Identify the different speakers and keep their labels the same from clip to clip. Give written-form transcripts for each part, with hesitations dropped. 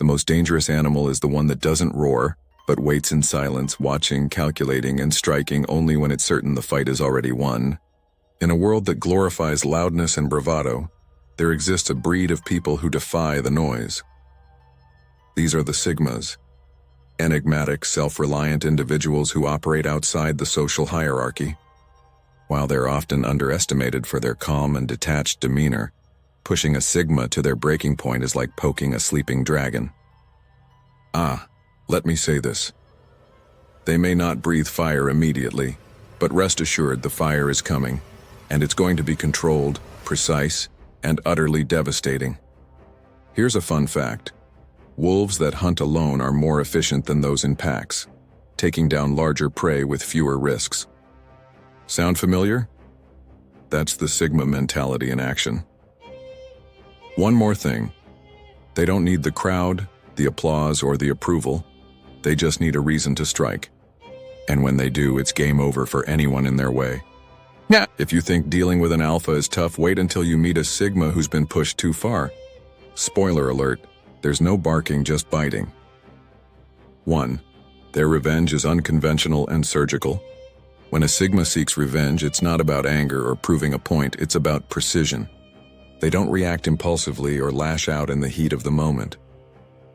Speaker 1: The most dangerous animal is the one that doesn't roar, but waits in silence, watching, calculating, and striking only when it's certain the fight is already won. In a world that glorifies loudness and bravado, there exists a breed of people who defy the noise. These are the Sigmas, enigmatic, self-reliant individuals who operate outside the social hierarchy. While they're often underestimated for their calm and detached demeanor, pushing a Sigma to their breaking point is like poking a sleeping dragon. Let me say this. They may not breathe fire immediately, but rest assured the fire is coming, and it's going to be controlled, precise, and utterly devastating. Here's a fun fact. Wolves that hunt alone are more efficient than those in packs, taking down larger prey with fewer risks. Sound familiar? That's the Sigma mentality in action. One more thing. They don't need the crowd, the applause, or the approval. They just need a reason to strike. And when they do, it's game over for anyone in their way. Yeah. If you think dealing with an alpha is tough, wait until you meet a Sigma who's been pushed too far. Spoiler alert, there's no barking, just biting. 1. Their revenge is unconventional and surgical. When a Sigma seeks revenge, it's not about anger or proving a point, it's about precision. They don't react impulsively or lash out in the heat of the moment.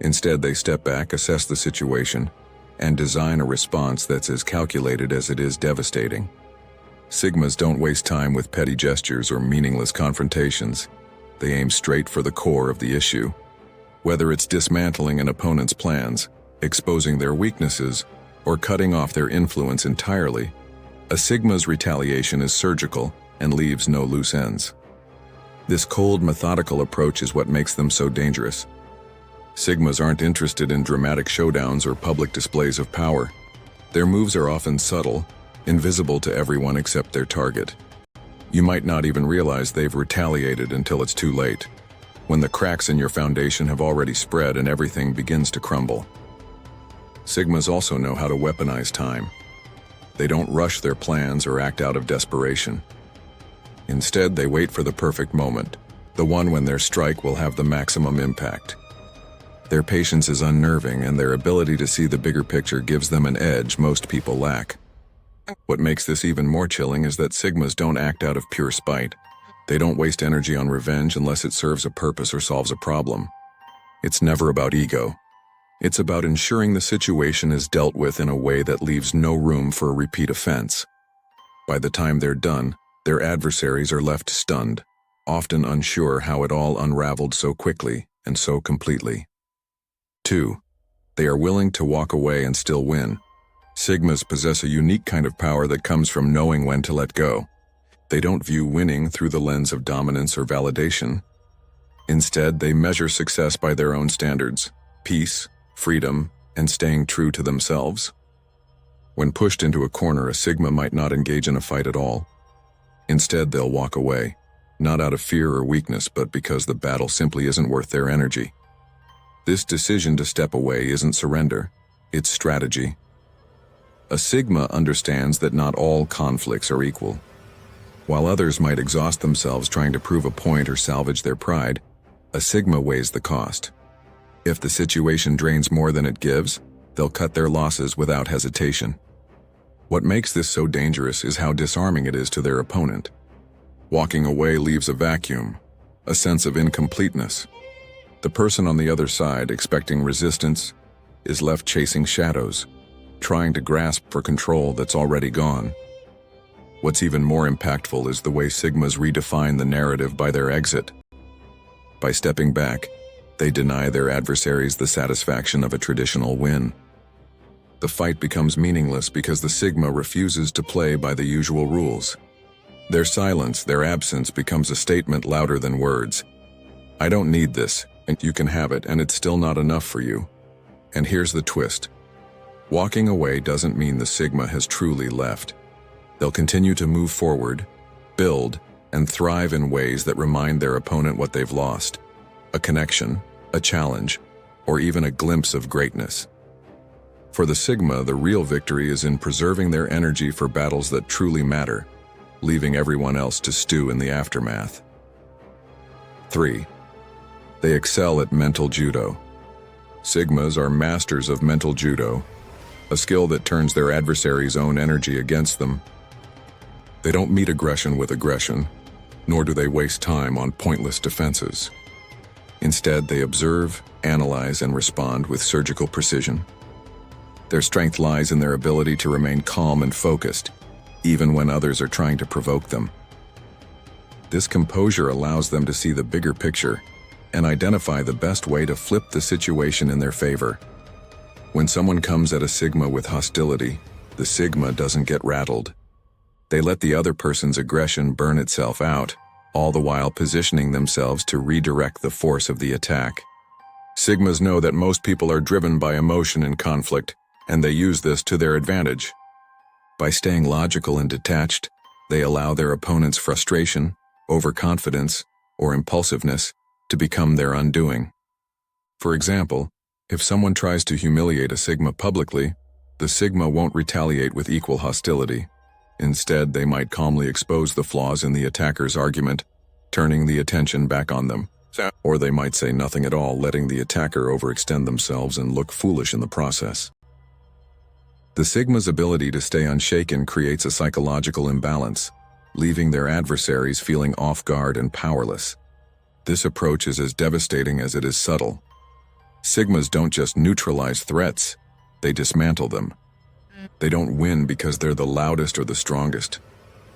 Speaker 1: Instead, they step back, assess the situation, and design a response that's as calculated as it is devastating. Sigmas don't waste time with petty gestures or meaningless confrontations. They aim straight for the core of the issue. Whether it's dismantling an opponent's plans, exposing their weaknesses, or cutting off their influence entirely, a Sigma's retaliation is surgical and leaves no loose ends. This cold, methodical approach is what makes them so dangerous. Sigmas aren't interested in dramatic showdowns or public displays of power. Their moves are often subtle, invisible to everyone except their target. You might not even realize they've retaliated until it's too late, when the cracks in your foundation have already spread and everything begins to crumble. Sigmas also know how to weaponize time. They don't rush their plans or act out of desperation. Instead, they wait for the perfect moment, the one when their strike will have the maximum impact. Their patience is unnerving, and their ability to see the bigger picture gives them an edge most people lack. What makes this even more chilling is that Sigmas don't act out of pure spite. They don't waste energy on revenge unless it serves a purpose or solves a problem. It's never about ego. It's about ensuring the situation is dealt with in a way that leaves no room for a repeat offense. By the time they're done, their adversaries are left stunned, often unsure how it all unraveled so quickly and so completely. 2. They are willing to walk away and still win. Sigmas possess a unique kind of power that comes from knowing when to let go. They don't view winning through the lens of dominance or validation. Instead, they measure success by their own standards: peace, freedom, and staying true to themselves. When pushed into a corner, a Sigma might not engage in a fight at all. Instead, they'll walk away, not out of fear or weakness, but because the battle simply isn't worth their energy. This decision to step away isn't surrender, it's strategy. A Sigma understands that not all conflicts are equal. While others might exhaust themselves trying to prove a point or salvage their pride, a Sigma weighs the cost. If the situation drains more than it gives, they'll cut their losses without hesitation. What makes this so dangerous is how disarming it is to their opponent. Walking away leaves a vacuum, a sense of incompleteness. The person on the other side, expecting resistance, is left chasing shadows, trying to grasp for control that's already gone. What's even more impactful is the way Sigmas redefine the narrative by their exit. By stepping back, they deny their adversaries the satisfaction of a traditional win. The fight becomes meaningless because the Sigma refuses to play by the usual rules. Their silence, their absence, becomes a statement louder than words. I don't need this, and you can have it, and it's still not enough for you. And here's the twist. Walking away doesn't mean the Sigma has truly left. They'll continue to move forward, build, and thrive in ways that remind their opponent what they've lost: a connection, a challenge, or even a glimpse of greatness. For the Sigma, the real victory is in preserving their energy for battles that truly matter, leaving everyone else to stew in the aftermath. 3. They excel at mental judo. Sigmas are masters of mental judo, a skill that turns their adversary's own energy against them. They don't meet aggression with aggression, nor do they waste time on pointless defenses. Instead, they observe, analyze, and respond with surgical precision. Their strength lies in their ability to remain calm and focused, even when others are trying to provoke them. This composure allows them to see the bigger picture and identify the best way to flip the situation in their favor. When someone comes at a Sigma with hostility, the Sigma doesn't get rattled. They let the other person's aggression burn itself out, all the while positioning themselves to redirect the force of the attack. Sigmas know that most people are driven by emotion in conflict, and they use this to their advantage. By staying logical and detached, they allow their opponent's frustration, overconfidence, or impulsiveness to become their undoing. For example, if someone tries to humiliate a Sigma publicly, the Sigma won't retaliate with equal hostility. Instead, they might calmly expose the flaws in the attacker's argument, turning the attention back on them. Or they might say nothing at all, letting the attacker overextend themselves and look foolish in the process. The Sigma's ability to stay unshaken creates a psychological imbalance, leaving their adversaries feeling off guard and powerless. This approach is as devastating as it is subtle. Sigmas don't just neutralize threats, they dismantle them. They don't win because they're the loudest or the strongest.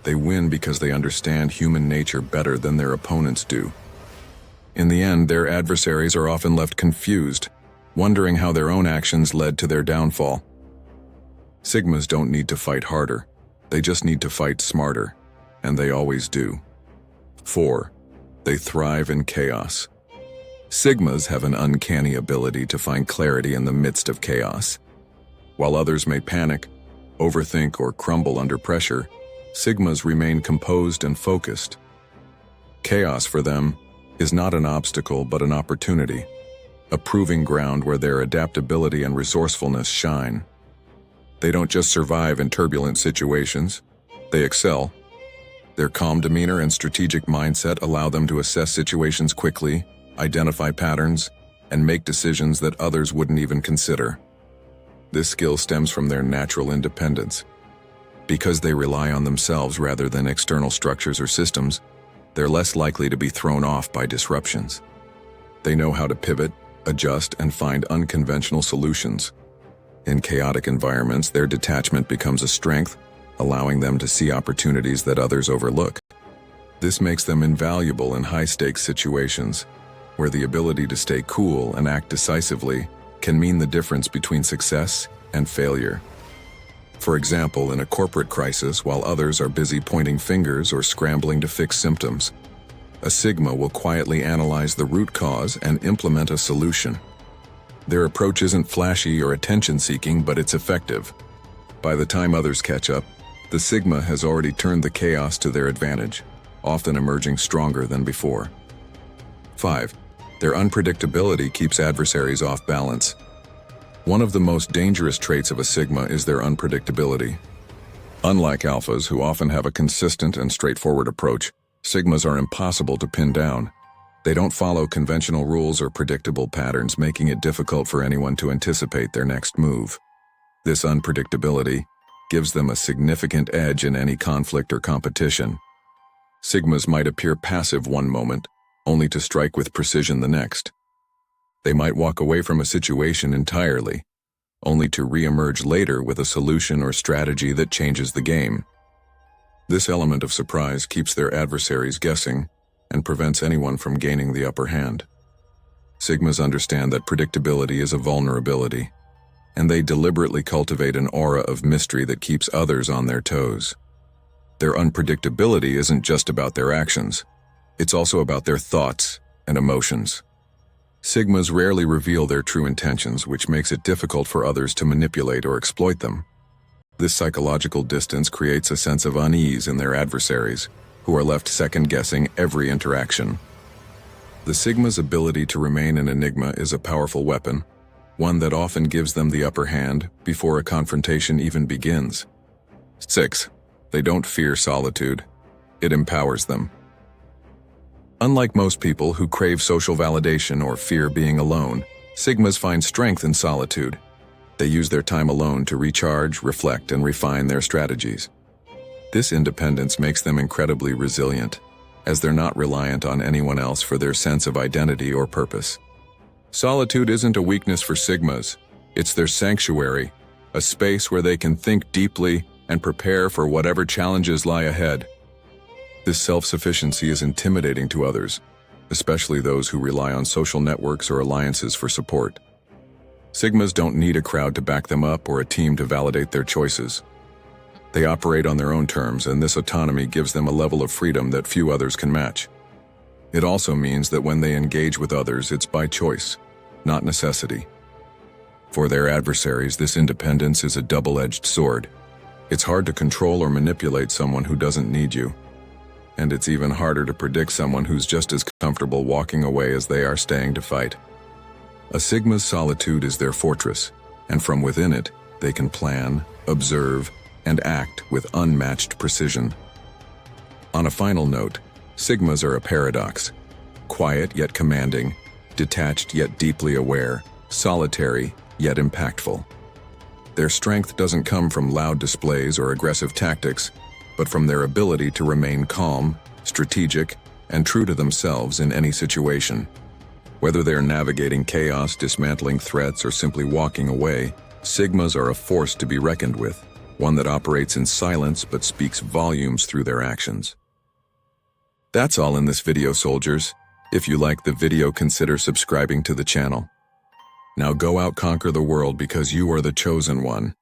Speaker 1: They win because they understand human nature better than their opponents do. In the end, their adversaries are often left confused, wondering how their own actions led to their downfall. Sigmas don't need to fight harder, they just need to fight smarter, and they always do. 4. They thrive in chaos. Sigmas have an uncanny ability to find clarity in the midst of chaos. While others may panic, overthink, or crumble under pressure, Sigmas remain composed and focused. Chaos for them is not an obstacle but an opportunity, a proving ground where their adaptability and resourcefulness shine. They don't just survive in turbulent situations, they excel. Their calm demeanor and strategic mindset allow them to assess situations quickly, identify patterns, and make decisions that others wouldn't even consider. This skill stems from their natural independence. Because they rely on themselves rather than external structures or systems, they're less likely to be thrown off by disruptions. They know how to pivot, adjust, and find unconventional solutions. In chaotic environments, their detachment becomes a strength, allowing them to see opportunities that others overlook. This makes them invaluable in high-stakes situations, where the ability to stay cool and act decisively can mean the difference between success and failure. For example, in a corporate crisis, while others are busy pointing fingers or scrambling to fix symptoms, a Sigma will quietly analyze the root cause and implement a solution. Their approach isn't flashy or attention-seeking, but it's effective. By the time others catch up, the Sigma has already turned the chaos to their advantage, often emerging stronger than before. 5. Their unpredictability keeps adversaries off balance. One of the most dangerous traits of a Sigma is their unpredictability. Unlike alphas, who often have a consistent and straightforward approach, Sigmas are impossible to pin down. They don't follow conventional rules or predictable patterns, making it difficult for anyone to anticipate their next move. This unpredictability gives them a significant edge in any conflict or competition. Sigmas might appear passive one moment, only to strike with precision the next. They might walk away from a situation entirely, only to re-emerge later with a solution or strategy that changes the game. This element of surprise keeps their adversaries guessing and prevents anyone from gaining the upper hand. Sigmas understand that predictability is a vulnerability, and they deliberately cultivate an aura of mystery that keeps others on their toes. Their unpredictability isn't just about their actions, it's also about their thoughts and emotions. Sigmas rarely reveal their true intentions, which makes it difficult for others to manipulate or exploit them. This psychological distance creates a sense of unease in their adversaries, who are left second-guessing every interaction. The Sigma's ability to remain an enigma is a powerful weapon, one that often gives them the upper hand before a confrontation even begins. 6. They don't fear solitude. It empowers them. Unlike most people who crave social validation or fear being alone, Sigmas find strength in solitude. They use their time alone to recharge, reflect, and refine their strategies. This independence makes them incredibly resilient, as they're not reliant on anyone else for their sense of identity or purpose. Solitude isn't a weakness for Sigmas. It's their sanctuary, a space where they can think deeply and prepare for whatever challenges lie ahead. This self-sufficiency is intimidating to others, especially those who rely on social networks or alliances for support. Sigmas don't need a crowd to back them up or a team to validate their choices. They operate on their own terms, and this autonomy gives them a level of freedom that few others can match. It also means that when they engage with others, it's by choice, not necessity. For their adversaries, this independence is a double-edged sword. It's hard to control or manipulate someone who doesn't need you. And it's even harder to predict someone who's just as comfortable walking away as they are staying to fight. A Sigma's solitude is their fortress, and from within it, they can plan, observe, and act with unmatched precision. On a final note, Sigmas are a paradox. Quiet yet commanding, detached yet deeply aware, solitary yet impactful. Their strength doesn't come from loud displays or aggressive tactics, but from their ability to remain calm, strategic, and true to themselves in any situation. Whether they're navigating chaos, dismantling threats, or simply walking away, Sigmas are a force to be reckoned with, one that operates in silence but speaks volumes through their actions. That's all in this video, soldiers. If you like the video, consider subscribing to the channel. Now go out, conquer the world, because you are the chosen one.